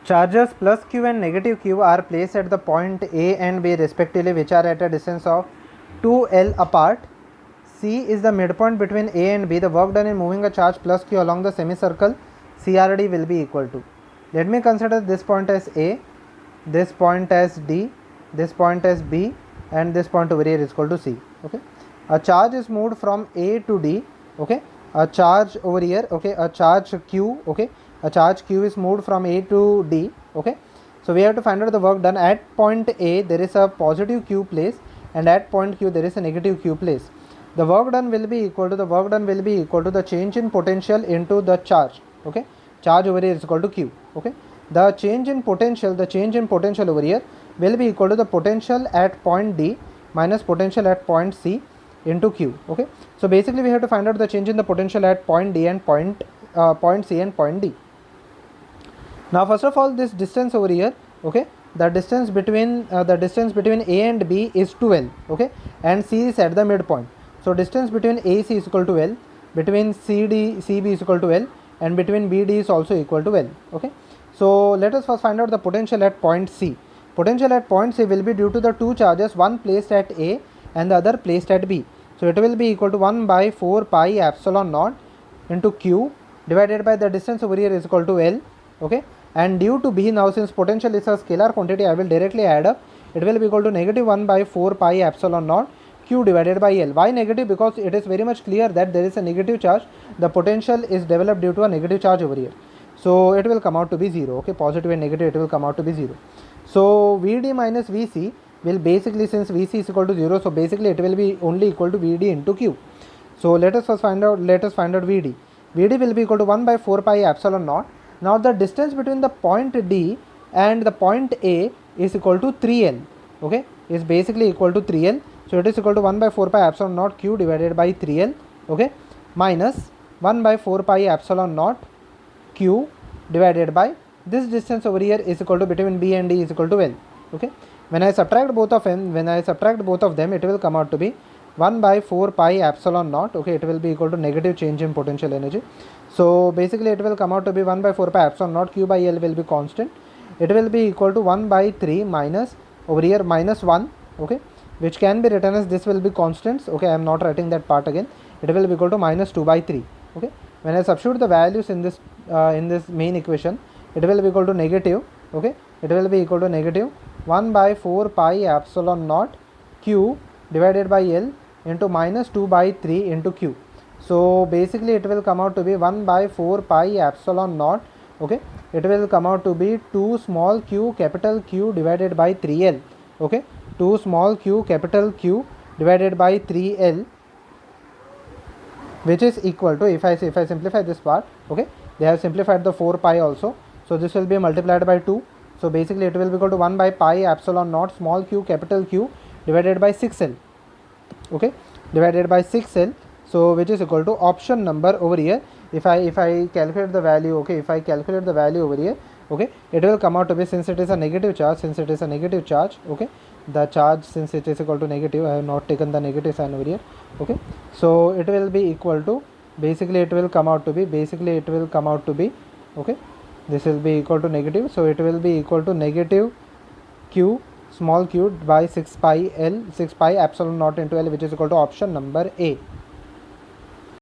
Charges plus q and negative q are placed at the point A and B respectively, which are at a distance of 2L apart. C is the midpoint between A and B. The work done in moving a charge plus q along the semicircle CRD will be equal to. Let me consider this point as A, this point as D, this point as B, and this point over here is equal to C. Okay, a charge is moved from A to D. Okay, a charge over here. Okay, a charge q. Okay, a charge q is moved from A to D. Okay, so we have to find out the work done at point A. There is a positive q place, and at point q there is a negative q place. The work done will be equal to the change in potential into the charge. Okay, charge over here is equal to q. Okay, the change in potential over here will be equal to the potential at point D minus potential at point C into q. Okay, so basically we have to find out the change in the potential at point D and point C and point D. Now first of all, this distance over here, okay, the distance between A and B is 2L. Okay, and C is at the midpoint. So distance between AC is equal to L, between CB is equal to L, and between BD is also equal to L. Okay, so let us first find out the potential at point C. Potential at point C will be due to the two charges, one placed at A and the other placed at B. So it will be equal to 1 by 4 pi epsilon naught into Q divided by the distance over here is equal to L. Okay, and due to B, now since potential is a scalar quantity, I will directly add up. It will be equal to negative 1 by 4 pi epsilon naught Q divided by L. Why negative? Because it is very much clear that there is a negative charge. The potential is developed due to a negative charge over here. So it will come out to be 0. Okay, positive and negative, it will come out to be 0. So VD minus VC will basically, since VC is equal to 0, so basically it will be only equal to VD into Q. So let us find out VD. VD will be equal to 1 by 4 pi epsilon naught. Now the distance between the point D and the point A is equal to 3L. Okay, is basically equal to 3L. So it is equal to 1 by 4 pi epsilon naught Q divided by 3L. Okay, minus 1 by 4 pi epsilon naught Q divided by this distance over here is equal to between B and D is equal to L. Okay, when I subtract both of them, it will come out to be 1 by 4 pi epsilon naught. Okay, it will be equal to negative change in potential energy. So basically it will come out to be 1 by 4 pi epsilon naught Q by L will be constant. It will be equal to 1 by 3 minus over here minus 1. Okay, which can be written as this will be constants. Okay, I am not writing that part again. It will be equal to minus 2 by 3. Okay, when I substitute the values in this main equation, it will be equal to negative. Okay, it will be equal to negative 1 by 4 pi epsilon naught Q divided by L into minus 2 by 3 into Q. So basically it will come out to be 1 by 4 pi epsilon naught. Okay, it will come out to be 2 small q capital Q divided by 3L. Okay, 2 small q capital Q divided by 3L, which is equal to, if I simplify this part, okay, they have simplified the 4 pi also, so this will be multiplied by 2. So basically it will be equal to 1 by pi epsilon naught small q capital Q divided by 6L. Okay, divided by 6L, so which is equal to option number over here. If I calculate the value, okay, over here, okay, it will come out to be, since it is a negative charge, okay, the charge, since it is equal to negative, I have not taken the negative sign over here. Okay, so it will be equal to, basically it will come out to be, okay, this will be equal to negative, so it will be equal to negative q small q by 6 pi epsilon naught into L, which is equal to option number A.